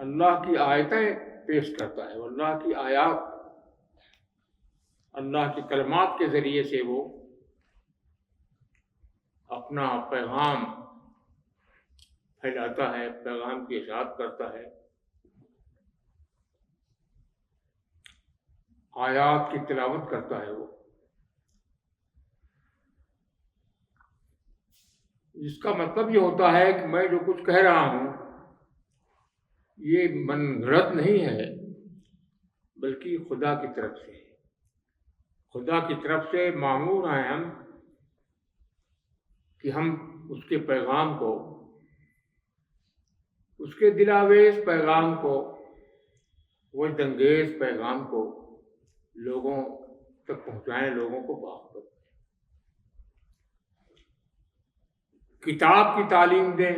اللہ کی آیتیں پیش کرتا ہے، اللہ کی آیات، اللہ کے کلمات کے ذریعے سے وہ اپنا پیغام پھیلاتا ہے، پیغام کی اشاعت کرتا ہے، آیات کی تلاوت کرتا ہے وہ، جس کا مطلب یہ ہوتا ہے کہ میں جو کچھ کہہ رہا ہوں یہ من گھڑت نہیں ہے، بلکہ خدا کی طرف سے ہے، خدا کی طرف سے مامور ہیں ہم کہ ہم اس کے پیغام کو، اس کے دلاویز پیغام کو، وجد انگیز پیغام کو لوگوں تک پہنچائیں، لوگوں کو باخبر کریں، کتاب کی تعلیم دیں۔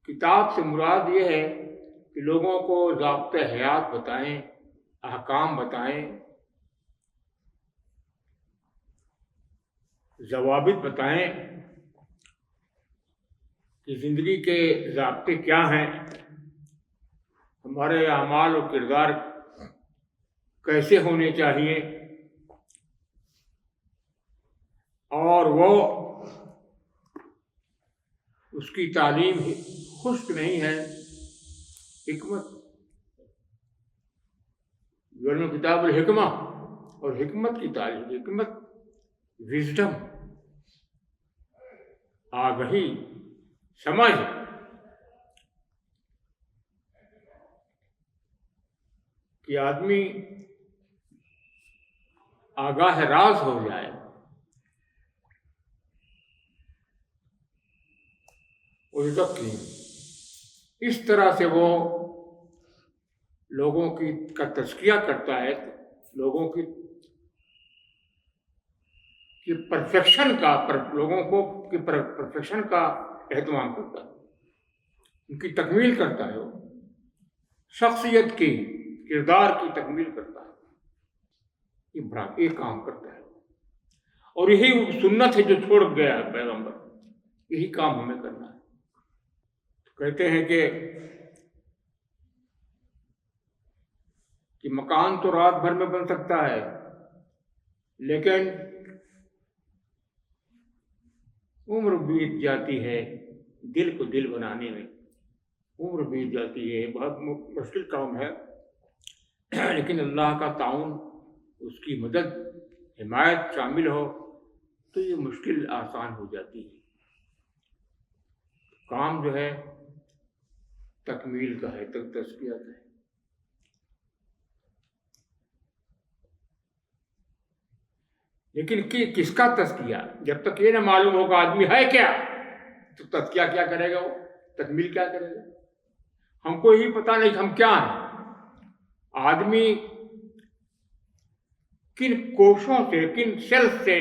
کتاب سے مراد یہ ہے کہ لوگوں کو ضابطۂ حیات بتائیں، احکام بتائیں، ضوابط بتائیں کہ زندگی کے ضابطے کیا ہیں، ہمارے اعمال و کردار کیسے ہونے چاہیے، اور وہ اس کی تعلیم خشک نہیں ہے، حکمت، ورنہ کتاب الحکمہ، اور حکمت کی تعلیم، حکمت، وزڈم، آگہی، سمجھ، کہ آدمی آگاہ راز ہو جائے، اور اس طرح سے وہ لوگوں کا تزکیہ کرتا ہے، لوگوں کی پرفیکشن کا، لوگوں کو کی پرفیکشن کا اہتمام کرتا ہے، ان کی تکمیل کرتا ہے، وہ شخصیت کی، کردار کی تکمیل کرتا ہے، یہ کام کرتا ہے، اور یہی سنت ہے جو چھوڑ گیا ہے پیغمبر، یہی کام ہمیں کرنا ہے۔ کہتے ہیں کہ مکان تو رات بھر میں بن سکتا ہے، لیکن عمر بیت جاتی ہے دل کو دل بنانے میں، عمر بیت جاتی ہے، بہت مشکل کام ہے، لیکن اللہ کا تعاون، اس کی مدد، حمایت شامل ہو تو یہ مشکل آسان ہو جاتی ہے۔ کام جو ہے تکمیل کا ہے، تزکیہ کا ہے۔ لیکن کس کا تزکیہ؟ جب تک یہ نہ معلوم ہوگا آدمی ہے کیا، تو تزکیہ کیا کرے گا، وہ تکمیل کیا کرے گا؟ ہم کو یہی پتہ نہیں کہ ہم کیا ہیں۔ آدمی کن کوشوں سے، کن سیلف سے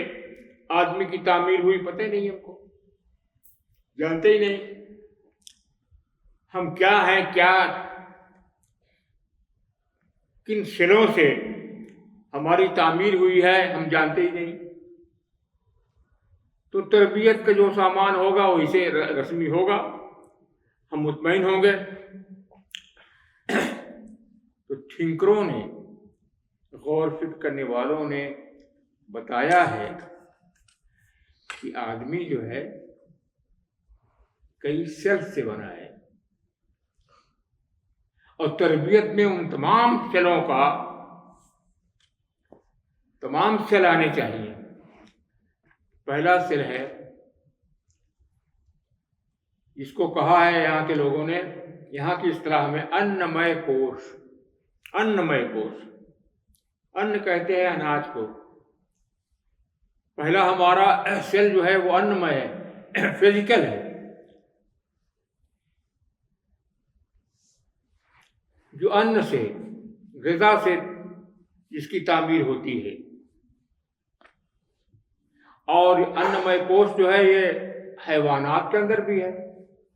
آدمی کی تعمیر ہوئی پتہ ہی نہیں، ہم کو جانتے ہی نہیں ہم کیا ہیں، کیا کن سلوں سے ہماری تعمیر ہوئی ہے، ہم جانتے ہی نہیں۔ تو تربیت کا جو سامان ہوگا وہی سے رسمی ہوگا، ہم مطمئن ہوں گے۔ تو تھنکروں نے، غور فکر کرنے والوں نے بتایا ہے کہ آدمی جو ہے کئی سیل سے بنا ہے، اور تربیت میں ان تمام سیلوں کا، تمام سیل آنے چاہیے۔ پہلا سیل ہے، جس کو کہا ہے یہاں کے لوگوں نے، یہاں کی اصطلاح میں انمئے کوش، انمئے کوش، ان کہتے ہیں اناج کو۔ پہلا ہمارا سیل جو ہے وہ انمئے ہے، فزیکل ہے، جو ان سے، غذا سے جس کی تعمیر ہوتی ہے، اور انمئے کوش جو ہے یہ حیوانات کے اندر بھی ہے،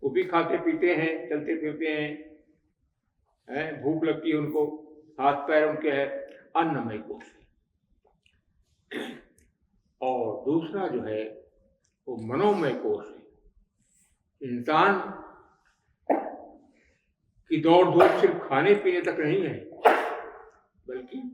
وہ بھی کھاتے پیتے ہیں، چلتے پھرتے ہیں، بھوک لگتی ہے ان کو، ہاتھ پیر ان کے ہے، انمئے کوش ہے۔ اور دوسرا جو ہے وہ منومئے کوش ہے، انسان کی دوڑ دھوپ صرف کھانے پینے تک نہیں ہے، بلکہ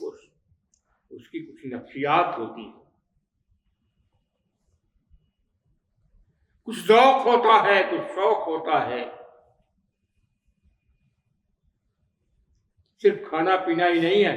کوش، اس کی کچھ نفسیات ہوتی ہے، کچھ ذوق ہوتا ہے، کچھ شوق ہوتا ہے. صرف کھانا پینا ہی نہیں ہے،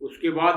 اس کے بعد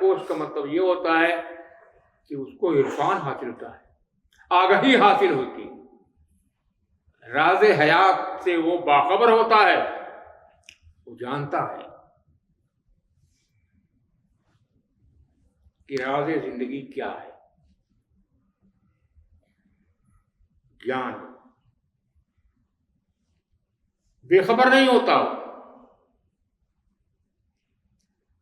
کوش کا مطلب یہ ہوتا ہے کہ اس کو عرفان حاصل ہوتا ہے، آگاہی حاصل ہوتی ہے، راز حیات سے وہ باخبر ہوتا ہے، وہ جانتا ہے کہ راز زندگی کیا ہے. گیان، بے خبر نہیں ہوتا،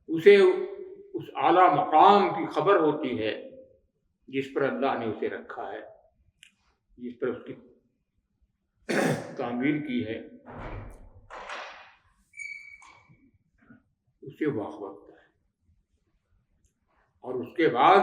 اسے اس اعلیٰ مقام کی خبر ہوتی ہے جس پر اللہ نے اسے رکھا ہے، جس پر اس کی تعمیر کی ہے، اسے باخبر ہوتا ہے. اور اس کے بعد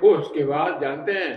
کوش کے بعد جانتے ہیں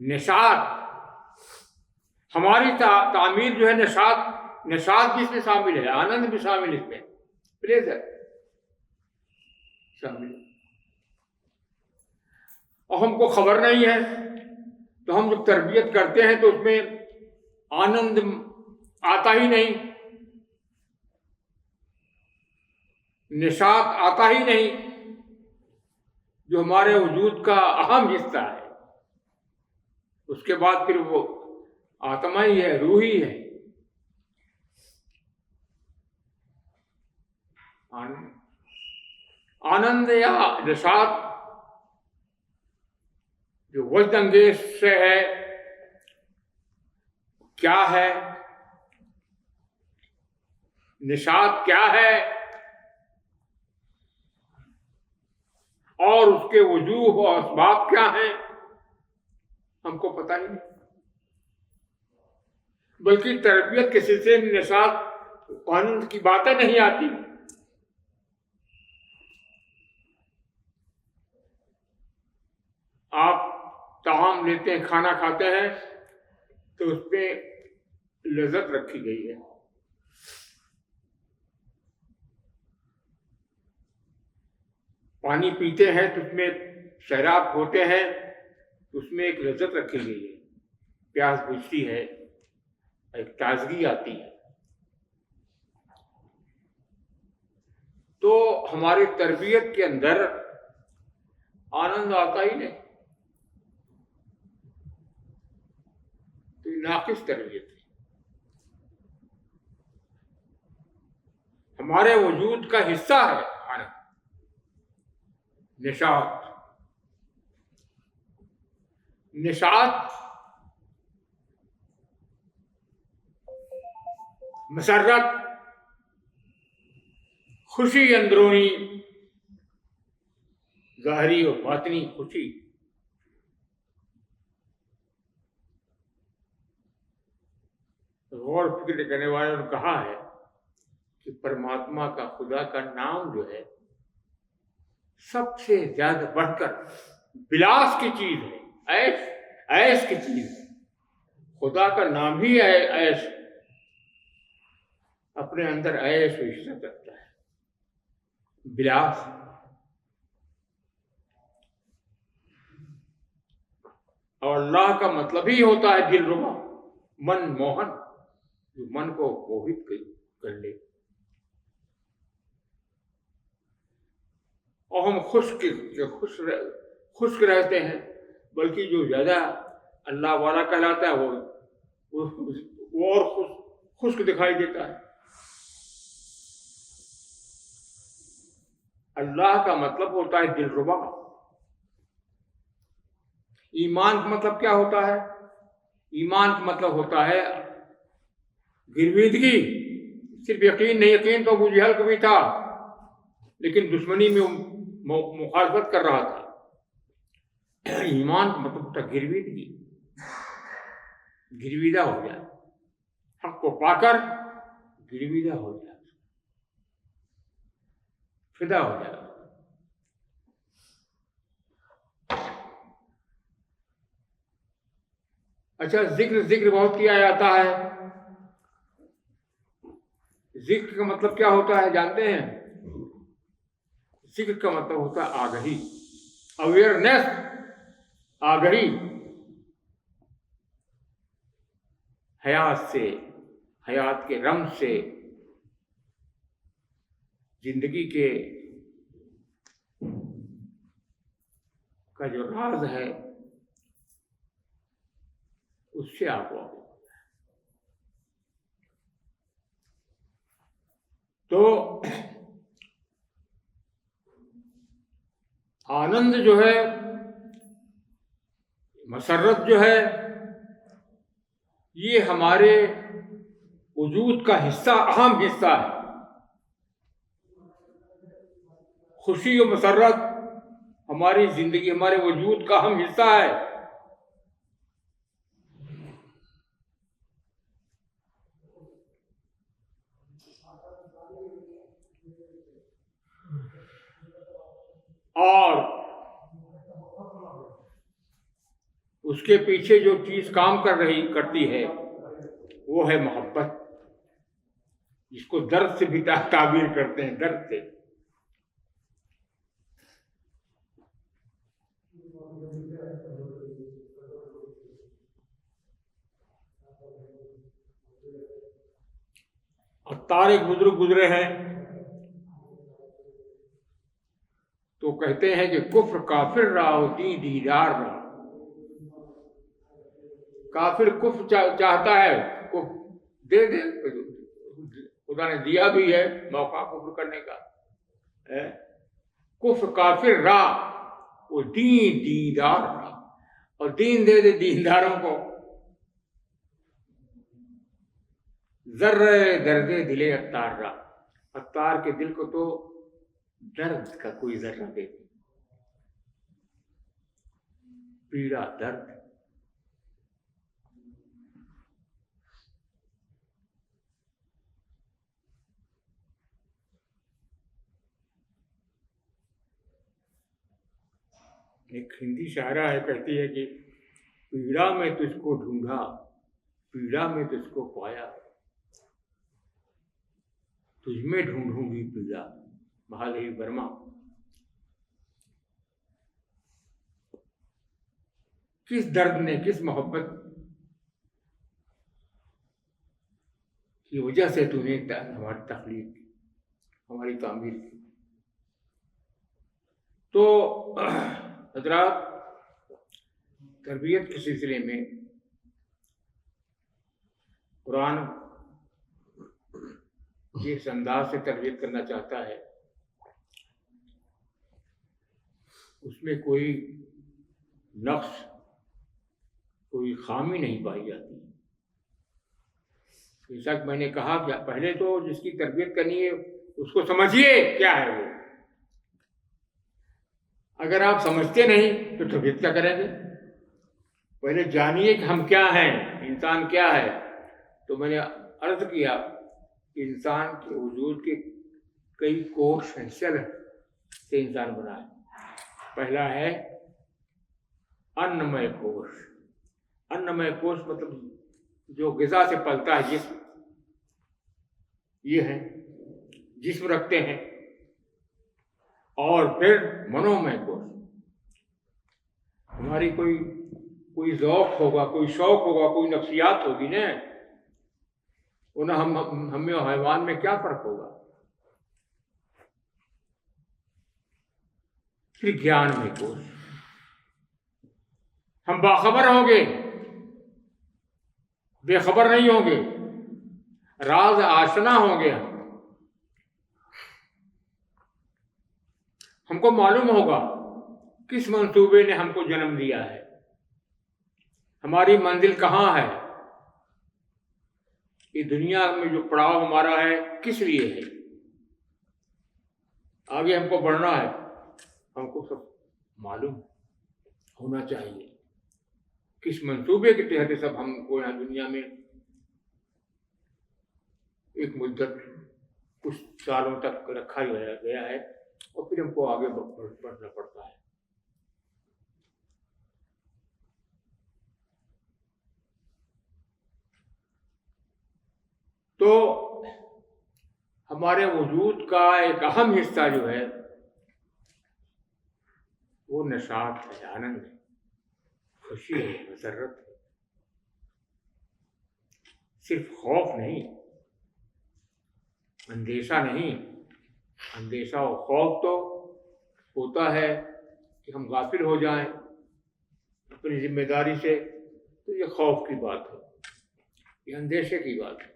نشاط، ہماری تعمیر جو ہے نشاط بھی اس میں شامل ہے، آنند بھی شامل اس میں، پلیزر شامل. اور ہم کو خبر نہیں ہے تو ہم جب تربیت کرتے ہیں تو اس میں آنند آتا ہی نہیں، نشاط آتا ہی نہیں، جو ہمارے وجود کا اہم حصہ ہے. اس کے بعد پھر وہ آتما ہی ہے، روح ہی ہے. آنند یا نشاط جو وجد انگیز سے ہے، کیا ہے؟ نشاط کیا ہے اور اس کے وجوہ اور اسباب کیا ہیں، ہم کو پتہ ہی نہیں. بلکہ تربیت کے سلسلے میں نشاط آنند کی باتیں نہیں آتی. آپ طعام لیتے ہیں، کھانا کھاتے ہیں تو اس پہ لذت رکھی گئی ہے. پانی پیتے ہیں تو اس میں شراب ہوتے ہیں تو اس میں ایک لذت رکھی گئی ہے، پیاس بجھتی ہے، ایک تازگی آتی ہے. تو ہماری تربیت کے اندر آنند آتا ہی نہیں، تو یہ ناقص تربیت ہے. ہمارے وجود کا حصہ ہے آنند، نشاط. نشاط مسرت، خوشی، اندرونی ظاہری اور باطنی خوشی. غور فکر کرنے والوں نے کہا ہے کہ پرماتما کا، خدا کا نام جو ہے سب سے زیادہ بڑھ کر بلاس کی چیز ہے، عیش کی چیز ہے. خدا کا نام ہی عیش، اپنے اندر عیش و عشرت رکھتا ہے، بلاس. اور اللہ کا مطلب ہی ہوتا ہے دل ربا، من موہن، جو من کو موہت کر لے. اور ہم خشک رہتے ہیں، بلکہ جو زیادہ اللہ والا کہلاتا ہے وہ اور خشک دکھائی دیتا ہے. اللہ کا مطلب ہوتا ہے دل ربا. ایمان کا مطلب کیا ہوتا ہے؟ ایمان کا مطلب ہوتا ہے گرویدگی. صرف یقین نہیں، یقین تو ابو جہل کو بھی تھا لیکن دشمنی میں مخالفت کر رہا تھا. ایمان کا مطلب ہوتا ہے گرویدگی، گرویدہ ہو جائے، حق کو پا کر گرویدہ ہو جائے، فدا ہو جائے. اچھا، ذکر بہت کیا جاتا ہے. ذکر کا مطلب کیا ہوتا ہے جانتے ہیں؟ ذکر کا مطلب ہوتا ہے آگہی، اویئرنیس، آگہی. حیات سے، حیات کے رمز سے، زندگی کے کا جو راز ہے اس سے آپ واقف. تو آنند جو ہے، مسرت جو ہے، یہ ہمارے وجود کا حصہ، اہم حصہ ہے. خوشی و مسرت ہماری زندگی، ہمارے وجود کا اہم حصہ ہے. اور اس کے پیچھے جو چیز کام کرتی ہے وہ ہے محبت، جس کو درد سے بھی تعبیر کرتے ہیں، درد سے. عطار ایک بزرگ گزرے ہیں تو کہتے ہیں کہ کفر کافر رہا و دین دیدار رہا. کافر کفر چاہتا ہے، کفر دے دے، خدا نے دیا بھی ہے موقع کفر کرنے کا. کفر کافر رہا وہ دین دیندار رہا، اور دین دے دے دینداروں کو. ذرہ درد دلے عطار رہا، عطار کے دل کو تو درد کا کوئی ذرہ دے دے، پیڑا، درد. ایک ہندی شاعرہ ہے، کہتی ہے کہ پیڑا میں تجھ کو ڈھونڈا، پیڑا میں تجھ کو پایا، تجھ میں ڈھونڈوں گی پیڑا. مہادیوی ورما. کس درد نے، کس محبت کی وجہ سے تو نے ہماری تخلیق کی، ہماری تعمیر کی. تو حضرات، تربیت کے سلسلے میں قرآن جس انداز سے تربیت کرنا چاہتا ہے اس میں کوئی نقص، کوئی خامی نہیں پائی جاتی. جیسا کہ میں نے کہا کہ پہلے تو جس کی تربیت کرنی ہے اس کو سمجھیے کیا ہے وہ. اگر آپ سمجھتے نہیں تو تربیت کیا کریں گے؟ پہلے جانیے کہ ہم کیا ہیں، انسان کیا ہے. تو میں نے عرض کیا کہ انسان کے وجود کے کئی کوش ہیں، سیل سے انسان بنا ہے. پہلا ہے انمے کوش. انمے کوش مطلب جو غذا سے پلتا ہے جسم، یہ ہے جسم رکھتے ہیں. اور پھر منومے کوش، ہماری کوئی ذوق ہوگا، کوئی شوق ہوگا، کوئی نفسیات ہوگی نا. انہیں ہمیں حیوان میں کیا فرق ہوگا؟ پھر گیان میں کوش، ہم باخبر ہوں گے، بے خبر نہیں ہوں گے، راز آشنا ہوں گے. ہم کو معلوم ہوگا کس منصوبے نے ہم کو جنم دیا ہے، ہماری منزل کہاں ہے، یہ دنیا میں جو پڑاؤ ہمارا ہے کس لیے ہے، آگے ہم کو بڑھنا ہے. ہم کو سب معلوم ہونا چاہیے کس منصوبے کے تحت سب ہم کو یہاں دنیا میں ایک مدت کچھ سالوں تک رکھا گیا ہے، اور پھر ہم کو آگے بڑھنا پڑتا ہے. تو ہمارے وجود کا ایک اہم حصہ جو ہے وہ نشاط ہے، آنند ہے، خوشی ہے، مسرت ہے، صرف خوف نہیں، اندیشہ نہیں۔ اندیشہ اور خوف تو ہوتا ہے کہ ہم غافل ہو جائیں اپنی ذمہ داری سے، تو یہ خوف کی بات ہے، یہ اندیشے کی بات ہے۔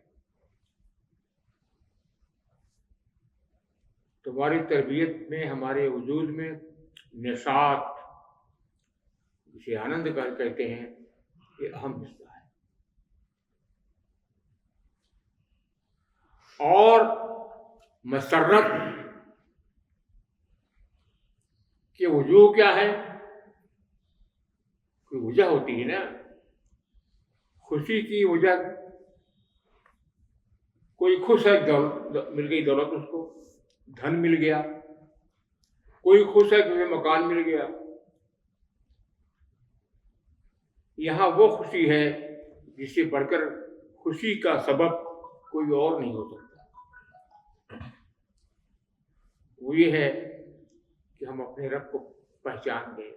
تو ہماری تربیت میں، ہمارے وجود میں نشاط، جسے آنند کہتے ہیں، یہ اہم حصہ ہے۔ اور مسرت کی وجوہ کیا ہے؟ کوئی وجہ ہوتی ہے نا، خوشی کی وجہ، کوئی خوش ہے، مل گئی دولت اس کو، دھن مل گیا، کوئی خوش ہے کہ مکان مل گیا۔ یہاں وہ خوشی ہے جس سے بڑھ کر خوشی کا سبب کوئی اور نہیں ہو سکتا۔ وہ یہ ہے کہ ہم اپنے رب کو پہچان گئے،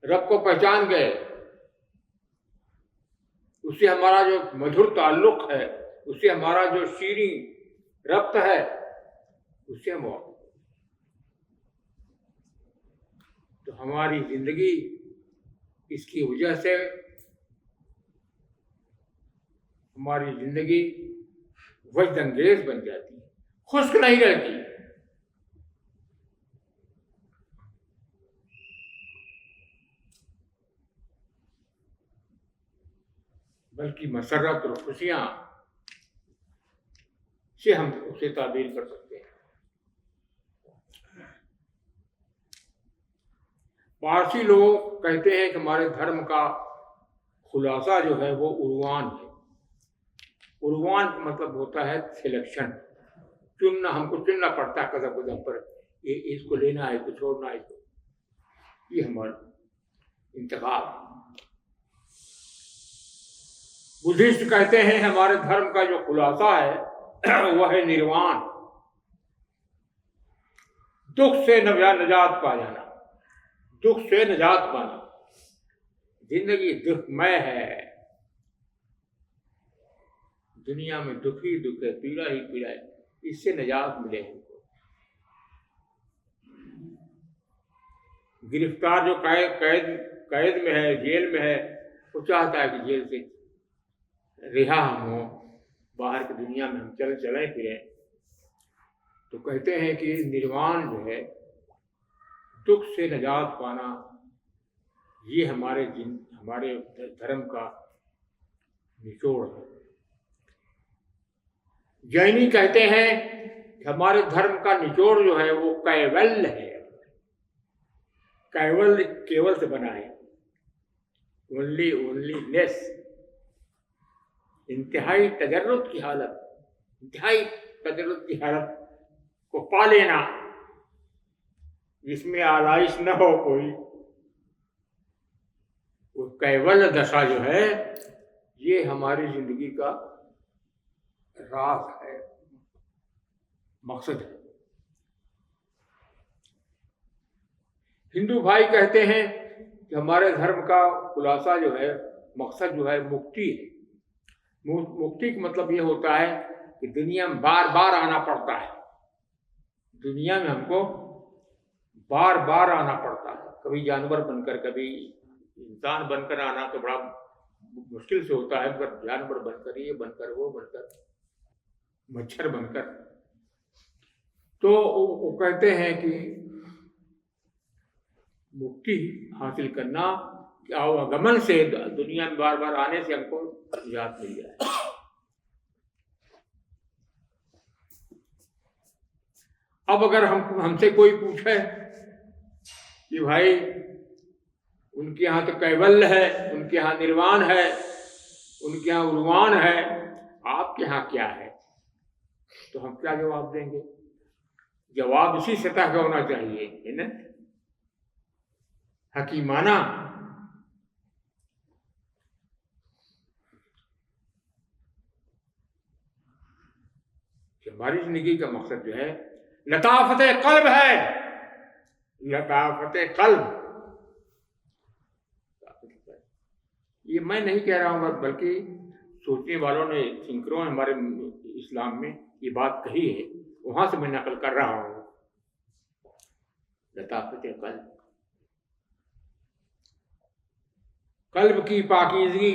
رب کو پہچان گئے، اس سے ہمارا جو مدھر تعلق ہے، اس سے ہمارا جو شیریں ربط ہے، اس سے ہم تو ہماری زندگی اس کی وجہ سے، ہماری زندگی وجد انگیز بن جاتی ہے، خشک نہیں رہتی۔ بلکہ مسرت اور خوشیاں سے ہم اسے تعبیر کر سکتے ہیں۔ پارسی لوگ کہتے ہیں کہ ہمارے دھرم کا خلاصہ جو ہے وہ عنوان ہے۔ عنوان کا مطلب ہوتا ہے سلیکشن، چننا، ہم کو چننا پڑتا ہے قدم قدم پر، یہ اس کو لینا ہے، اس کو چھوڑنا ہے، اس کو، یہ ہمارا انتخاب۔ بدھسٹ کہتے ہیں ہمارے دھرم کا جو خلاصہ ہے وہ ہے نروان، دکھ سے نجات پا جانا، دکھ سے نجات پانا۔ زندگی دکھ مے ہے، دنیا میں دکھ ہی دکھ ہے، پیڑا ہی پیڑا ہے، اس سے نجات ملے ہم کو۔ گرفتار جو قید میں ہے، جیل میں ہے، وہ چاہتا ہے کہ جیل سے رہا ہم ہوں، باہر کی دنیا میں ہم چلیں پھریں۔ تو کہتے ہیں کہ نروان جو ہے، دکھ سے نجات پانا، یہ ہمارے دھرم کا نچوڑ ہے۔ جینی کہتے ہیں کہ ہمارے دھرم کا نچوڑ جو ہے وہ کیول ہے۔ کیول کیول سے بنا ہے، اونلی لیس، انتہائی تجرد کی حالت، انتہائی تجرد کی حالت کو پا لینا، جس میں آلائش نہ ہو کوئی، وہ کیول دشا جو ہے، یہ ہماری زندگی کا راز ہے، مقصد ہے۔ ہندو بھائی کہتے ہیں کہ ہمارے دھرم کا خلاصہ جو ہے، مقصد جو ہے، مکتی ہے۔ مکتی کا مطلب یہ ہوتا ہے کہ دنیا میں بار بار آنا پڑتا ہے، دنیا میں ہم کو بار بار آنا پڑتا ہے، کبھی جانور بن کر، کبھی انسان بن کر آنا تو بڑا مشکل سے ہوتا ہے، مگر جانور بن کر، یہ بن کر، وہ بن کر، مچھر بن کر۔ تو وہ کہتے ہیں کہ مکتی حاصل کرنا، کہ آواگمن سے، دنیا میں بار بار آنے سے ہم کو نجات مل جائے۔ اب اگر ہم سے کوئی پوچھے کہ بھائی ان کے یہاں تو کیول ہے، ان کے یہاں نروان ہے، ان کے یہاں عنوان ہے، آپ کے یہاں کیا ہے، تو ہم کیا جواب دیں گے؟ جواب اسی سطح کا ہونا چاہیے، ہے نا، حکیمانہ۔ ہماری زندگی کا مقصد جو ہے لطافت قلب ہے، لطافت قلب. یہ میں نہیں کہہ رہا ہوں، بلکہ سوچنے والوں نے، تھنکروں نے ہمارے اسلام میں یہ بات کہی ہے، وہاں سے میں نقل کر رہا ہوں. لطافت قلب، قلب کی پاکیزگی،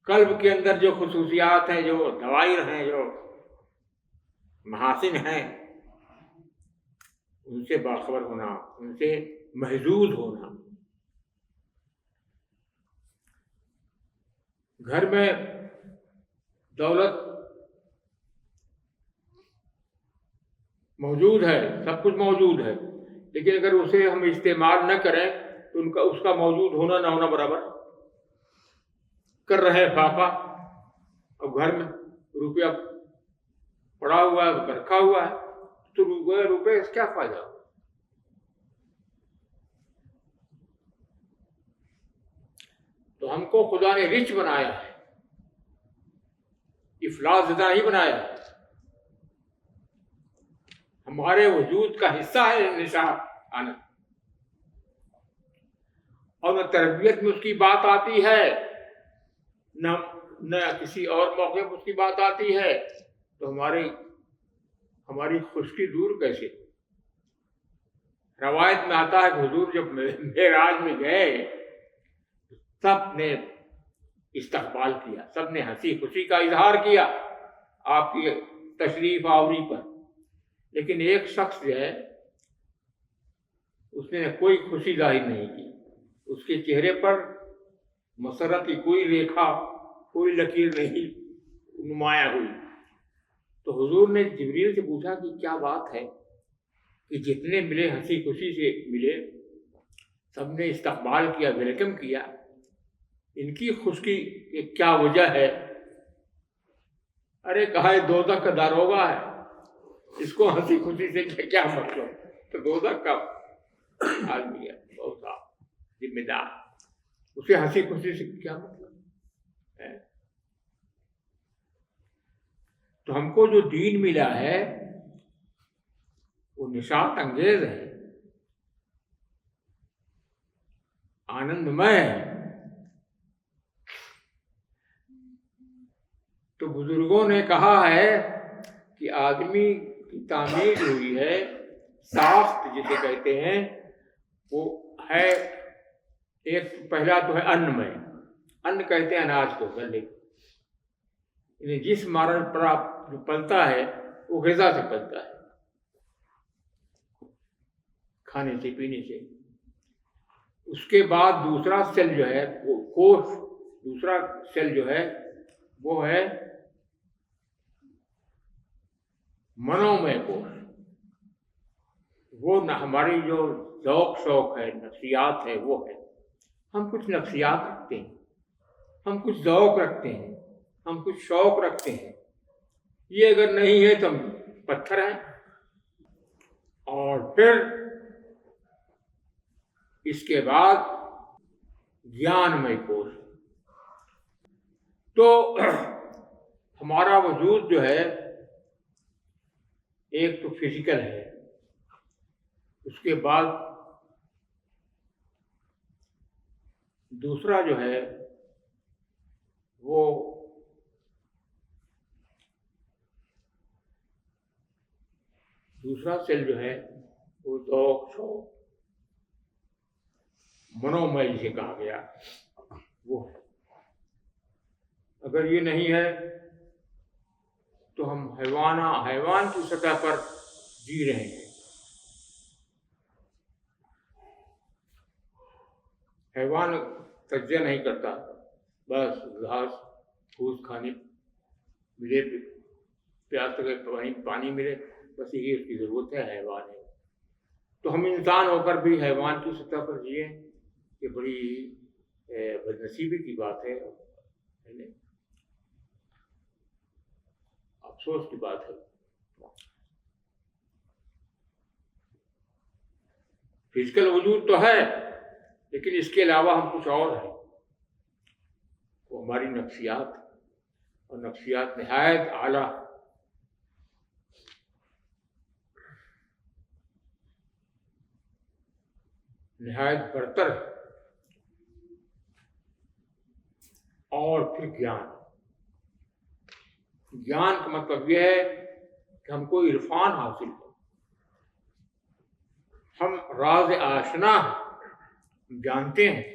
قلب کے اندر جو خصوصیات ہیں، جو دوائر ہیں، جو محاسن ہیں، ان سے باخبر ہونا، ان سے محظوظ ہونا. گھر میں دولت موجود ہے، سب کچھ موجود ہے، لیکن اگر اسے ہم استعمال نہ کریں تو اس کا موجود ہونا نہ ہونا برابر. کر رہے فاقہ، اب گھر میں روپیہ پڑا ہوا ہے، رکھا ہوا ہے، تو روپے سے کیا فائدہ؟ تو ہم کو خدا نے رچ بنایا ہے، افلاس زدہ نہیں بنایا ہے. ہمارے وجود کا حصہ ہے نشان آنا، اور نہ تربیت میں اس کی بات آتی ہے، نہ کسی اور موقع میں اس کی بات آتی ہے. تو ہماری خشکی دور کیسے؟ روایت میں آتا ہے کہ حضور جب معراج میں گئے، سب نے استقبال کیا، سب نے ہنسی خوشی کا اظہار کیا آپ کی تشریف آوری پر، لیکن ایک شخص جو ہے اس نے کوئی خوشی ظاہر نہیں کی، اس کے چہرے پر مسرت کی کوئی ریکھا، کوئی لکیر نہیں نمایاں ہوئی. تو حضور نے جبریل سے پوچھا کہ کیا بات ہے کہ جتنے ملے ہنسی خوشی سے ملے، سب نے استقبال کیا، ویلکم کیا، ان کی خشکی کی کیا وجہ ہے؟ ارے کہا ہے دوزخ کا داروغہ ہے، اس کو ہنسی خوشی سے کیا مطلب؟ تو دوزخ کا آدمی ہے، بہت ذمہ دار، اسے ہنسی خوشی سے کیا مطلب ہے؟ تو ہم کو جو دین ملا ہے وہ نشاط انگیز ہے، آنند مے ہے. تو بزرگوں نے کہا ہے کہ آدمی کی تعمیر ہوئی ہے، ساخت جسے کہتے ہیں، وہ ہے ایک پہلا تو ہے ان میں. ان کہتے ہیں اناج کو، گلے، یعنی جس مارل پر آپ جو پلتا ہے وہ غذا سے پلتا ہے، کھانے سے، پینے سے. اس کے بعد دوسرا سیل جو ہے وہ کوش، دوسرا سیل جو ہے وہ ہے منومے کوش. وہ ہماری جو ذوق شوق ہے، نفسیات ہے، وہ ہے. ہم کچھ نفسیات رکھتے ہیں، ہم کچھ ذوق رکھتے ہیں، ہم کچھ شوق رکھتے ہیں. یہ اگر نہیں ہے تو ہم پتھر ہیں. اور پھر اس کے بعد گیان مئی کوش. تو ہمارا وجود جو ہے ایک تو فزیکل ہے، اس کے بعد دوسرا جو ہے وہ دوسرا سیل جو ہے وہ ذوق شوق منومئی جسے کہا گیا وہ ہے. اگر یہ نہیں ہے تو ہم حیوان کی سطح پر جی رہے ہیں. حیوان تجزیہ نہیں کرتا، بس گھاس پھوس کھانے ملے، پیاس لگے پانی ملے، بس یہی اس کی ضرورت ہے، حیوان ہے. تو ہم انسان ہو کر بھی حیوان کی سطح پر جیے، یہ بڑی بدنصیبی کی بات ہے، افسوس کی بات ہے. فزیکل وجود تو ہے، لیکن اس کے علاوہ ہم کچھ اور ہیں، وہ ہماری نفسیات، اور نفسیات نہایت اعلیٰ نہایت برتر ہے. اور پھر گیان کا مطلب یہ ہے کہ ہم کو عرفان حاصل ہو، ہم راز آشنا ہیں، ہم جانتے ہیں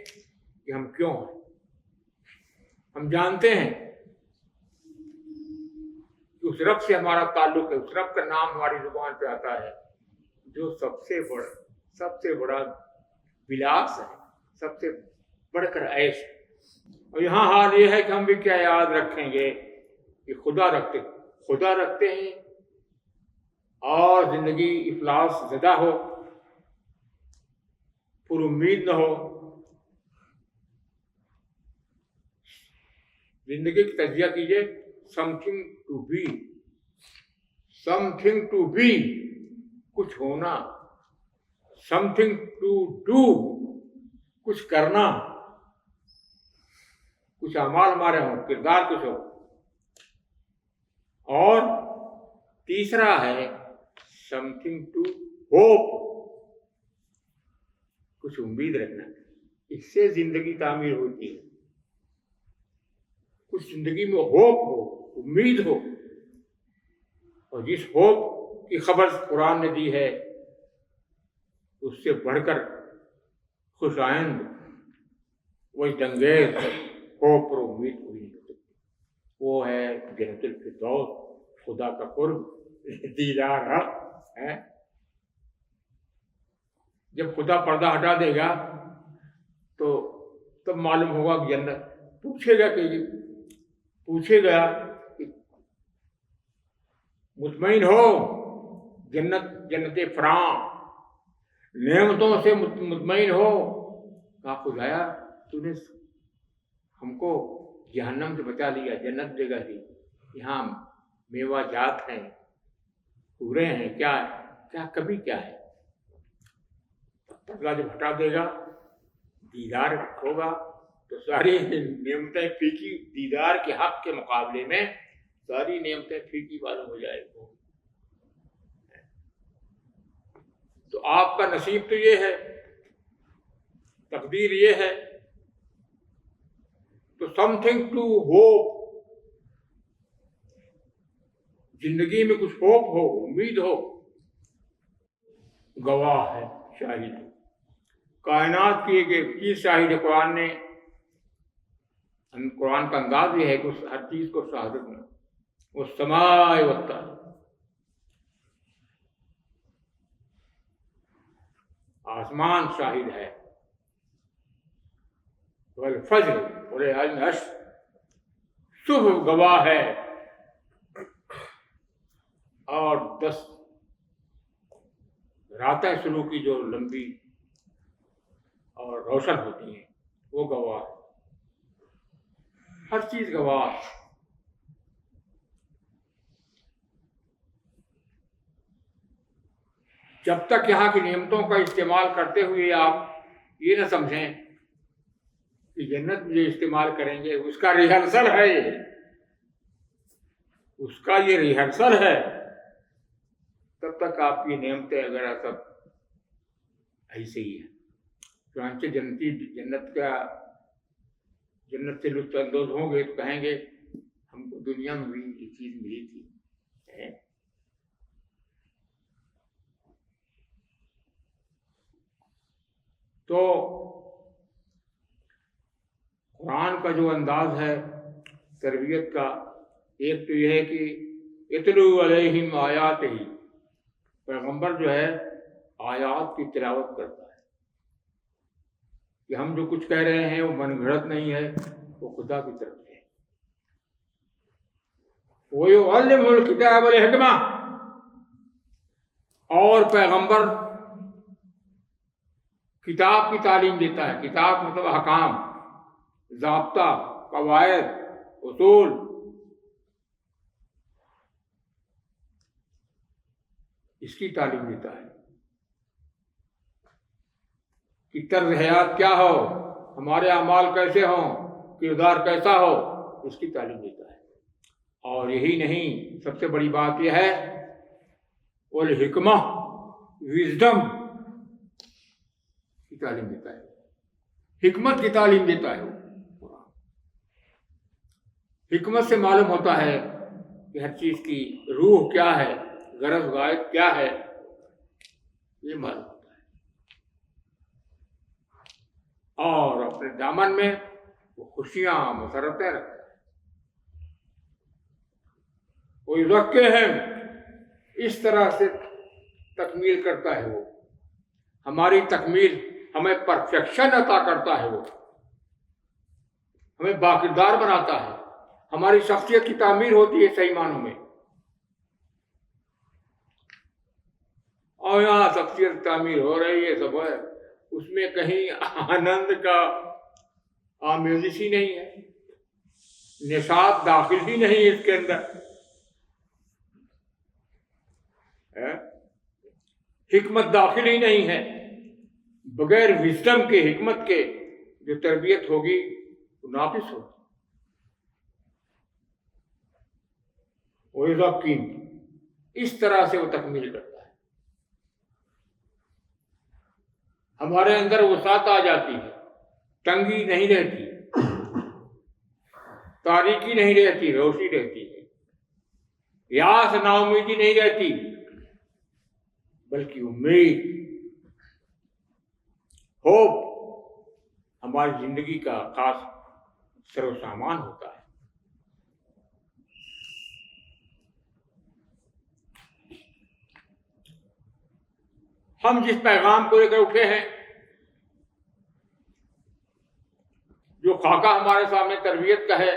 کہ ہم کیوں ہیں، ہم جانتے ہیں کہ اس رب سے ہمارا تعلق ہے، اس رب کا نام ہماری زبان پہ آتا ہے جو سب سے بڑا بلاس ہے، سب سے بڑھ کر عیش ہے. اور یہاں حال یہ ہے کہ ہم بھی کیا یاد رکھیں گے کہ خدا رکھتے ہیں اور زندگی افلاس زدہ ہو، پر امید نہ ہو. زندگی کی تجزیہ کیجیے، سم تھنگ ٹو بی کچھ ہونا، سم تھنگ ٹو ڈو کچھ کرنا، کچھ اعمال ہمارے ہوں، کردار کچھ ہو. اور تیسرا ہے سم تھنگ ٹو ہوپ، کچھ امید رکھنا. اس سے زندگی تعمیر ہوتی ہے. کچھ زندگی میں ہوپ ہو، امید ہو. اور جس ہوپ کی خبر قرآن نے دی ہے اس سے بڑھ کر خوش آئند وجدانگیز ہوپ اور امید کوئی نہیں ہو سکتی. وہ ہے جنت الفردوس، خدا کا قرب، دیدار حق ہے. جب خدا پردہ ہٹا دے گا تو تب معلوم ہوگا کہ جنت پوچھے گا کہ مطمئن ہو، جنت فراں نعمتوں سے مطمئن ہو. کہا خدایا تو نے ہم کو جہنم سے بچا لیا، جنت جگہ دی، یہاں میوہ جات ہیں، پورے ہیں، کیا کبھی کیا ہے. پردہ جب ہٹا دے گا، دیدار ہوگا تو ساری نعمتیں پھیکی، دیدار کے حق کے مقابلے میں ساری نعمتیں پھیکی معلوم ہو جائے گی. تو آپ کا نصیب تو یہ ہے، تقدیر یہ ہے. تو سم تھنگ ٹو ہوپ، زندگی میں کچھ ہوپ ہو، امید ہو. گواہ ہے، شاہد ہے کائنات کی ایک چیز. شاہد ہے قرآن نے، قرآن کا انداز یہ ہے کہ اس ہر چیز کو شہادت میں، والسماء والطارق، آسمان شاہد ہے، والفجر وليال عشر، صبح گواہ ہے، اور 10 راتیں شروع کی جو لمبی اور روشن ہوتی ہیں وہ گواہ ہے. ہر چیز گواہ. جب تک یہاں کی نعمتوں کا استعمال کرتے ہوئے آپ یہ نہ سمجھیں کہ جنت میں جو استعمال کریں گے اس کا ریہرسل ہے، اس کا یہ ریہرسل ہے، تب تک آپ کی نعمتیں وغیرہ سب ایسے ہی ہیں. چنانچہ جنت سے لطف اندوز ہوں گے تو کہیں گے ہم کو دنیا میں بھی یہ چیز ملی تھی. تو قرآن کا جو انداز ہے تربیت کا، ایک تو یہ ہے کہ اتلو علیہم آیات ہی، پیغمبر جو ہے آیات کی تلاوت کرتا ہے کہ ہم جو کچھ کہہ رہے ہیں وہ من گھڑت نہیں ہے، وہ خدا کی طرف سے ہے. وَيُعَلِّمُ الْكِتَابَ وَالْحِکْمَةَ، اور پیغمبر کتاب کی تعلیم دیتا ہے. کتاب مطلب احکام، ضابطہ، قواعد، اصول. اس کی تعلیم دیتا ہے کہ طرز حیات کیا ہو، ہمارے اعمال کیسے ہوں، کردار کیسا ہو، اس کی تعلیم دیتا ہے. اور یہی نہیں، سب سے بڑی بات یہ ہے والحکمہ، وزڈم کی تعلیم دیتا ہے, حکمت کی تعلیم دیتا ہے. قرآن حکمت سے معلوم ہوتا ہے کہ ہر چیز کی روح کیا ہے, غرض غائب کیا ہے, یہ معلوم ہوتا ہے. اور اپنے دامن میں وہ خوشیاں مسرتیں رکھتا ہے. وہ رکھے ہیں اس طرح سے تکمیل کرتا ہے. وہ ہماری تکمیل, ہمیں پرفیکشن عطا کرتا ہے. وہ ہمیں باکردار بناتا ہے. ہماری شخصیت کی تعمیر ہوتی ہے صحیح معنوں میں. اور یہاں شخصیت تعمیر ہو رہی ہے سب ہے, اس میں کہیں آنند کا آمیزش ہی نہیں ہے, نشاط داخل ہی نہیں ہے اس کے اندر. حکمت داخل ہی نہیں ہے. بغیر وزڈم کے, حکمت کے جو تربیت ہوگی وہ ناقص ہوگی. وہ ذاکین اس طرح سے وہ تکمیل کرتا ہے. ہمارے اندر وسعت آ جاتی ہے, تنگی نہیں رہتی, تاریکی نہیں رہتی, روشنی رہتی ہے. یاس نا امیدی نہیں رہتی, بلکہ امید, ہوپ ہماری زندگی کا خاص سر و سامان ہوتا ہے. ہم جس پیغام کو لے کر اٹھے ہیں, جو خاکہ ہمارے سامنے تربیت کا ہے,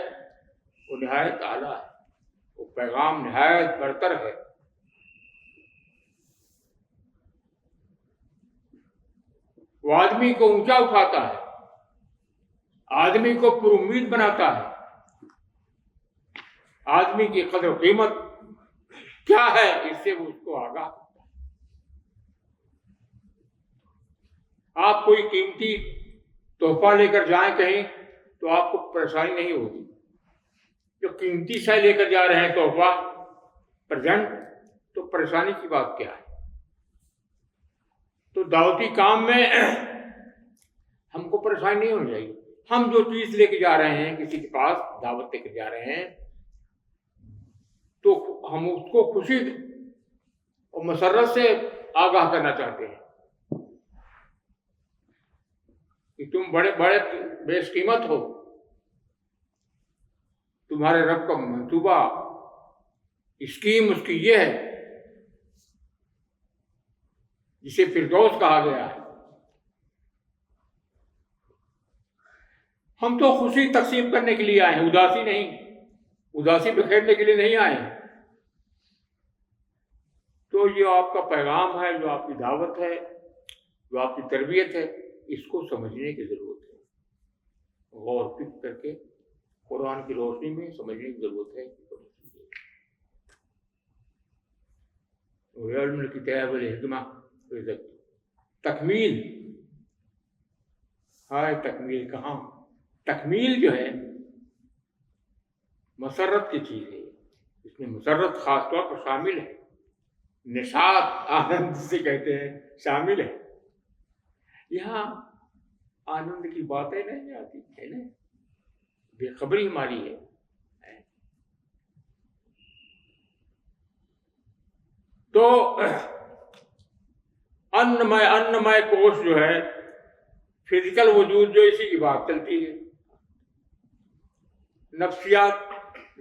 وہ نہایت اعلیٰ ہے. وہ پیغام نہایت برتر ہے. وہ آدمی کو اونچا اٹھاتا ہے, آدمی کو پر امید بناتا ہے. آدمی کی قدر و قیمت کیا ہے اس سے وہ اس کو آگاہ کرتا ہے. آپ کوئی قیمتی تحفہ لے کر جائیں کہیں تو آپ کو پریشانی نہیں ہوگی. جو قیمتی شے لے کر جا رہے ہیں تحفہ پریزنٹ, تو پریشانی کی بات کیا ہے. تو دعوتی کام میں ہم کو پریشانی نہیں ہونی چاہیے. ہم جو چیز لے کے جا رہے ہیں کسی کے پاس, دعوت لے کے جا رہے ہیں, تو ہم اس کو خوشی اور مسرت سے آگاہ کرنا چاہتے ہیں کہ تم بڑے بڑے بیش قیمت ہو. تمہارے رب کا منصوبہ, اسکیم اس کی یہ ہے جسے فردوس کہا گیا ہے. ہم تو خوشی تقسیم کرنے کے لیے آئے ہیں, اداسی نہیں, اداسی بکھیرنے کے لیے نہیں آئے ہیں. تو یہ آپ کا پیغام ہے, جو آپ کی دعوت ہے, جو آپ کی تربیت ہے, اس کو سمجھنے کی ضرورت ہے. غور فکر کر کے قرآن کی روشنی میں سمجھنے کی ضرورت ہے. علم الکتاب والحکمہ, تکمیل ہے. تکمیل کہاں؟ تکمیل جو ہے مسرت کی چیز ہے. اس میں مسرت خاص طور پر شامل ہے. نشاط, آنند سے کہتے ہیں, شامل ہے. یہاں آنند کی باتیں نہیں آتی ہے نا, بے خبری ہماری ہے. تو انمائے کوش جو ہے, فزیکل وجود جو, اسی کی بات چلتی ہے. نفسیات,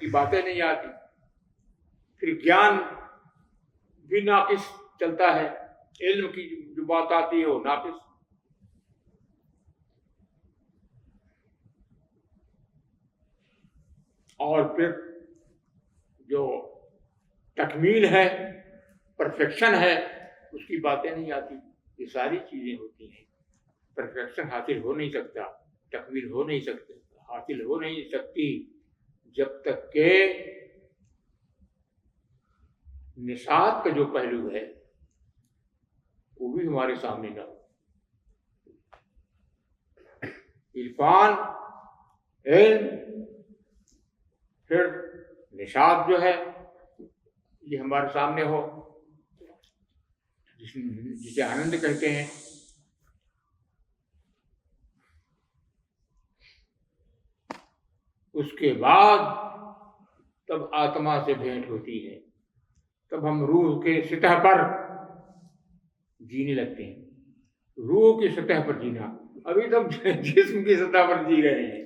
کی باتیں نہیں آتی. پھر گیان بھی ناقص چلتا ہے, علم کی جو بات آتی ہے وہ ناقص. اور پھر جو تکمیل ہے, پرفیکشن ہے, اس کی باتیں نہیں آتی. یہ ساری چیزیں ہوتی ہیں. پرفیکشن حاصل ہو نہیں سکتا, تکمیل ہو نہیں سکتا, حاصل ہو نہیں سکتی جب تک کہ نشاط کا جو پہلو ہے وہ بھی ہمارے سامنے نہ ہو. عرفان, علم, پھر نشاط جو ہے یہ ہمارے سامنے ہو. جسے آنند کہتے ہیں. اس کے بعد تب آتما سے بھیٹ ہوتی ہے، تب ہم روح کے سطح پر جینے لگتے ہیں. روح کی سطح پر جینا، ابھی تک جسم کی سطح پر جی رہے ہیں.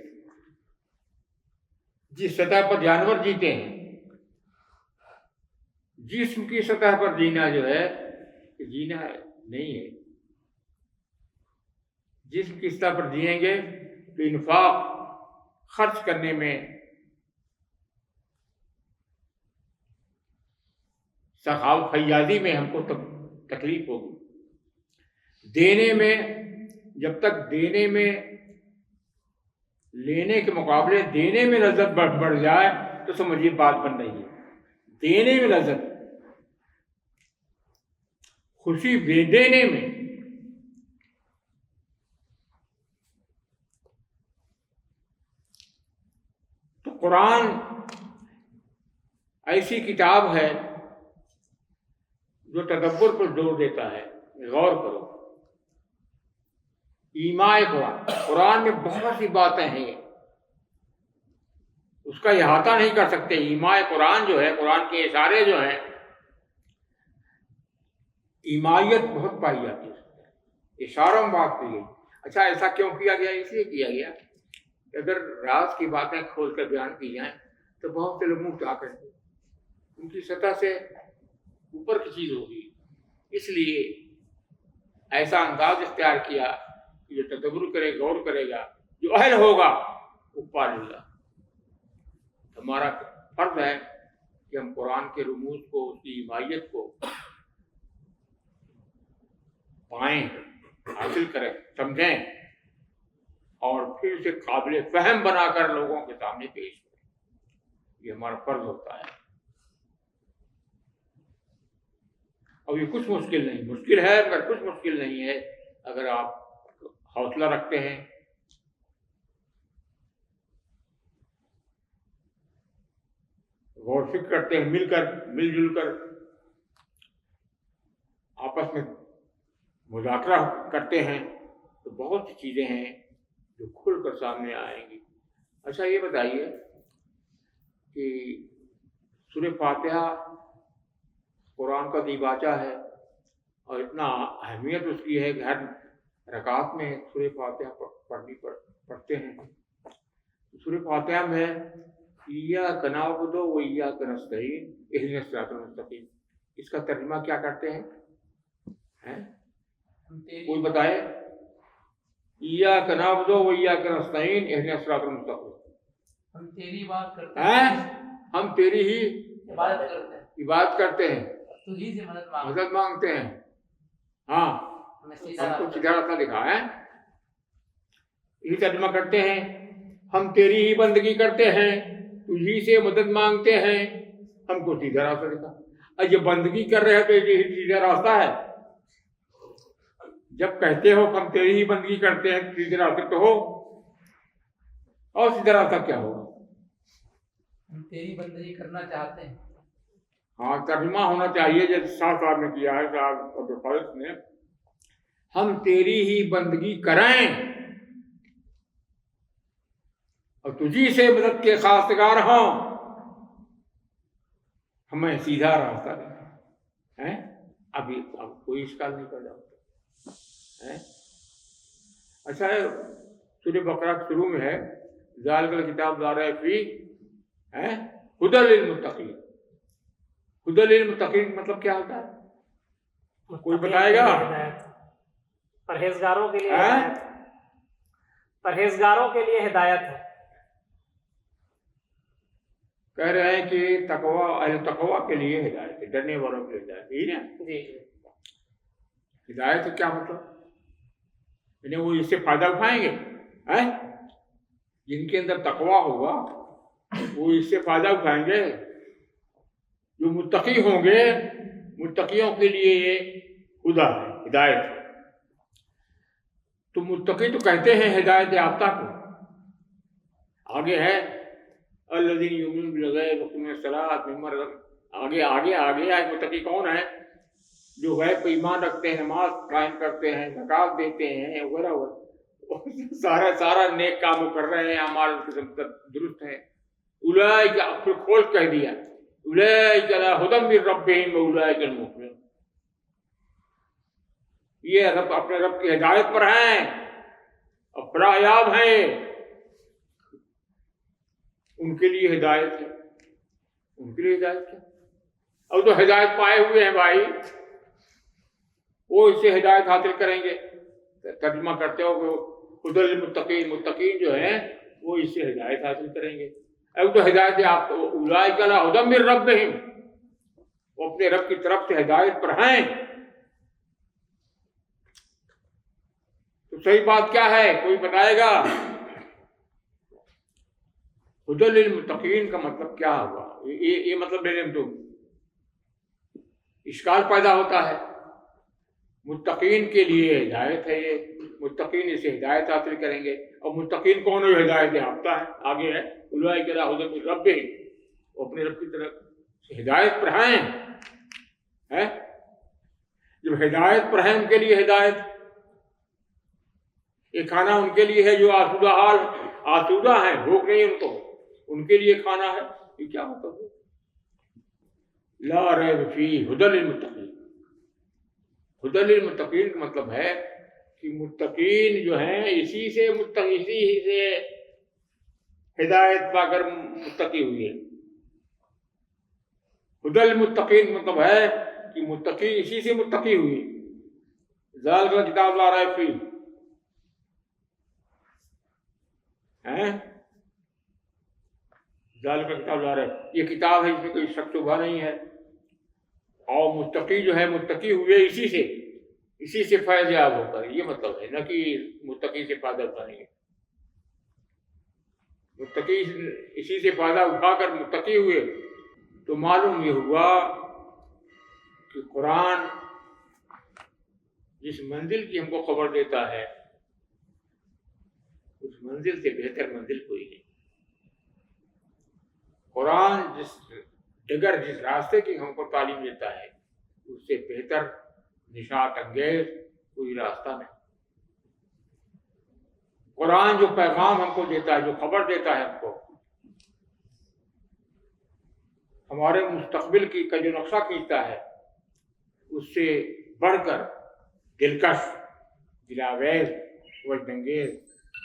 جس سطح پر جانور جیتے ہیں، جسم کی سطح پر جینا جو ہے جینا نہیں ہے. جسم کی سطح پر جیئیں گے تو انفاق خرچ کرنے میں، سخاوت فیاضی میں ہم کو تکلیف ہوگی. دینے میں، جب تک دینے میں، لینے کے مقابلے دینے میں لذت بڑھ جائے تو سمجھیے بات بن رہی ہے. دینے میں لذت، خوشی دینے میں. تو قرآن ایسی کتاب ہے جو تدبر پر زور دیتا ہے. غور کرو، ایماء قرآن، قرآن میں بہت سی باتیں ہیں، اس کا احاطہ نہیں کر سکتے. ایماء قرآن جو ہے، قرآن کے اشارے جو ہیں، ایمائیت بہت پائی جاتی ہے. اشاروں میں بات کی گئی. اچھا ایسا کیوں کیا گیا؟ اس لیے کیا گیا کہ اگر راز کی باتیں کھول کر بیان کی جائیں تو بہت سے لوگ منہ اٹھا کر ان کی سطح سے اوپر کی چیز ہوگی. اس لیے ایسا انداز اختیار کیا کہ جو تدبر کرے، غور کرے گا، جو اہل ہوگا وہ پا لے گا. ہمارا فرض ہے کہ ہم قرآن کے رموز کو، اس کی ایمائیت کو پائیں، حاصل کریں، سمجھیں اور پھر اسے قابل فہم بنا کر لوگوں کے سامنے پیش کریں. یہ ہمارا فرض ہوتا ہے. اور یہ کچھ مشکل نہیں، مشکل ہے مگر کچھ مشکل نہیں ہے اگر آپ حوصلہ رکھتے ہیں، غور فکر کرتے ہیں، مل جل کر آپس میں مذاکرہ کرتے ہیں تو بہت سی چیزیں ہیں جو کھل کر سامنے آئیں گی. اچھا یہ بتائیے کہ سورہ فاتحہ قرآن کا دیباچہ ہے اور اتنا اہمیت اس کی ہے کہ ہر رکعت میں سورہ فاتحہ پڑھتے ہیں. سورہ فاتحہ میں ایاک نعبد و ایاک نستعین اہدنا الصراط المستقیم، اس کا ترجمہ کیا کرتے ہیں؟ کوئی بتائے؟ ایاک نعبد و ایاک نستعین اہدنا الصراط المستقیم. ہم تیری بات کرتے ہیں، ہم تیری ہی عبادت کرتے ہیں، تجھی سے مدد مانگتے ہیں. ہاں، ہم کو سیدھا راستہ دکھا ہے. یہی ترجمہ کرتے ہیں، ہم تیری ہی بندگی کرتے ہیں، تجھی سے مدد مانگتے ہیں، ہم کو سیدھا راستہ دکھا. اور یہ بندگی کر رہے ہیں تو یہ سیدھا راستہ ہے. جب کہتے ہو ہم تیری ہی بندگی کرتے ہیں سیدھے راستے تو ہو، اور سیدھا راستہ کیا ہوگا؟ ہم تیری بندگی کرنا چاہتے ہیں. ہاں، ترجمہ ہونا چاہیے جیسے شاہ صاحب نے کیا ہے، صاحب عبدالقادر نے، ہم تیری ہی بندگی کریں اور تجھی سے مدد کے خواستگار ہوں، ہمیں سیدھا راستہ دیں. اب کوئی اشکال نہیں پیدا ہوتا. اچھا ہے، سورہ بقرہ کے شروع میں ہے ذالک الکتاب لا ریب فیہ ھدی للمتقین. ھدی للمتقین مطلب کیا ہوتا ہے؟ کوئی بتائے گا؟ پرہیزگاروں کے لیے ہدایت، پرہیزگاروں کے لیے ہدایت ہے. کہہ رہے ہیں کہ تقوی، اہل تقوی کے لیے ہدایت ہے، ڈرنے والوں کے لیے ہدایت ہے. یہی نا جی. ہدایت کیا مطلب؟ یعنی وہ اس سے فائدہ اٹھائیں گے. جن کے اندر تقوی ہوگا وہ اس سے فائدہ اٹھائیں گے. جو متقی ہوں گے، متقیوں کے لیے یہ ہدیٰ ہے، ہدایت ہے. تو متقی تو کہتے ہیں ہدایت یافتہ کو. آگے ہے الذین یؤمنون بالغیب ویقیمون الصلاۃ مما رزقناہم. آگے متقی کون ہے؟ جو غیب پہ ایمان رکھتے ہیں، نماز قائم کرتے ہیں، زکوٰۃ دیتے ہیں وغیرہ وغیرہ، سارا نیک کام وہ کر رہے ہیں، اعمال کی سب درست ہیں، اولئک، پھر کھول کہہ دیا اولئک علی ھدی من ربہم واولئک المفلحون، یہ رب اپنے رب کی ہدایت پر ہیں اور فلاح یاب ہیں، ان کے لیے ہدایت ہے، ان کے لیے ہدایت ہے۔ اور جو ہدایت پائے ہوئے ہیں بھائی، وہ اس سے ہدایت حاصل کریں گے۔ ترجمہ کرتے ہو کہ ھدی للمتقین، متقین جو ہیں وہ اس سے ہدایت حاصل کریں گے۔ اب تو ہدایت ہے آپ کو، اولئک علی ھدی من ربہم، وہ اپنے رب کی طرف سے ہدایت پر ہیں۔ تو صحیح بات کیا ہے، کوئی بتائے گا؟ ھدی للمتقین کا مطلب کیا ہوا؟ یہ مطلب لے لیں تو اشکال پیدا ہوتا ہے۔ متقین کے لیے ہدایت ہے، یہ متقین اسے ہدایت حاصل کریں گے، اور متقین کون ہے؟ ہدایت یافتہ ہے۔ آگے ہے اولئک علی ھدی من ربہم، وہ اپنے رب کی طرف سے ہدایت پر ہیں۔ جب ہدایت پر ہیں ان کے لیے ہدایت، یہ کھانا ان کے لیے ہے جو آسودہ ہیں، بھوک نہیں ان کو، ان کے لیے کھانا ہے، یہ کیا مطلب ہے؟ لا ریب فیہ ھدی للمتقین، ھدی للمتقین کا مطلب ہے کہ متقین جو ہیں اسی سے ہدایت پا کر متقی ہوئی ہے۔ ھدی للمتقین کا مطلب ہے کہ متقی اسی سے متقی ہوئی۔ ذالک الکتاب لا ریب فیہ، ذالک الکتاب لا ریب، یہ کتاب ہے اس میں کوئی شک شبہ نہیں ہے، اور متقی جو ہے متقی ہوئے اسی سے فیض یاب ہو کر، یہ مطلب ہے، نہ کہ متقی سے فائدہ اٹھائیں گے۔ متقی اسی سے فائدہ اٹھا کر متقی ہوئے، تو معلوم یہ ہوا کہ قرآن جس منزل کی ہم کو خبر دیتا ہے اس منزل سے بہتر منزل کوئی نہیں۔ قرآن جس راستے کی ہم کو تعلیم دیتا ہے اس سے بہتر نشاط انگیز کوئی راستہ نہیں۔ قرآن جو پیغام ہم کو دیتا ہے، جو خبر دیتا ہے ہم کو، ہمارے مستقبل کا جو نقشہ کھینچتا ہے، اس سے بڑھ کر دلکش، دلاویز، وجد انگیز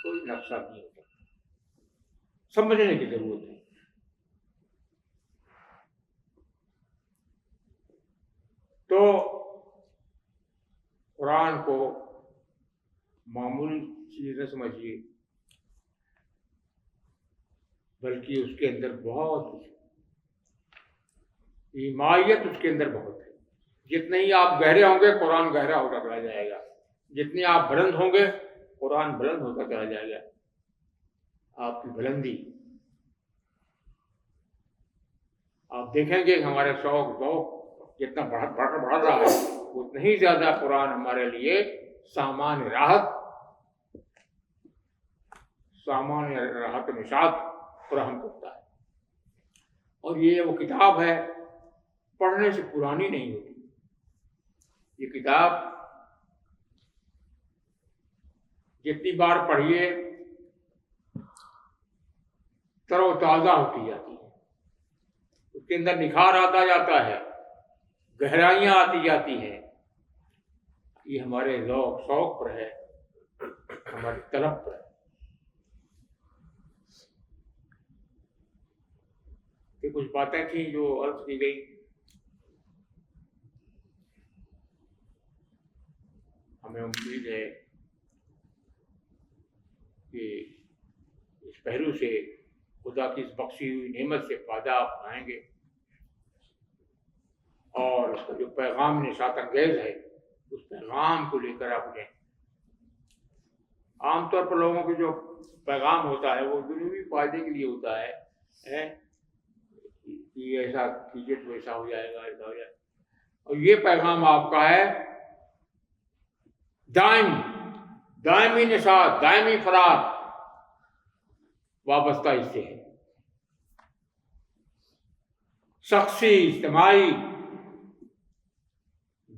کوئی نقشہ نہیں ہوتا۔ سمجھنے کی ضرورت ہے۔ تو قرآن کو معمولی چیز نہ سمجھیے، بلکہ اس کے اندر بہت ایمائیت، اس کے اندر بہت ہے۔ جتنے ہی آپ گہرے ہوں گے قرآن گہرا ہوتا چلا جائے گا، جتنے آپ بلند ہوں گے قرآن بلند ہوتا چلا جائے گا۔ آپ کی بلندی، آپ دیکھیں گے ہمارے شوق جتنا بڑھ رہا ہے، اتنا ہی زیادہ قرآن ہمارے لیے سامان راحت نشاط فراہم کرتا ہے۔ اور یہ وہ کتاب ہے پڑھنے سے پرانی نہیں ہوتی۔ یہ کتاب جتنی بار پڑھیے تر و تازہ ہوتی جاتی ہے، اس کے اندر نکھار آتا جاتا ہے، گہرائیاں آتی جاتی ہیں۔ یہ ہمارے ذوق شوق پر ہے، ہماری طلب پر ہے۔ یہ کچھ باتیں تھیں جو عرض کی گئی۔ ہمیں امید ہے کہ اس پہلو سے خدا کی اس بخشی ہوئی نعمت سے فائدہ اٹھائیں گے، اور اس کا جو پیغام نشاط انگیز ہے اس پیغام کو لے کر اپنے عام طور پر لوگوں کے جو پیغام ہوتا ہے وہ دنیوی فائدے کے لیے ہوتا ہے کہ ایسا کیجیے تو ایسا ہو جائے گا، ایسا ہو جائے گا، اور یہ پیغام آپ کا ہے دائمی نشاط، دائمی فراغ وابستہ اس سے ہے، شخصی اجتماعی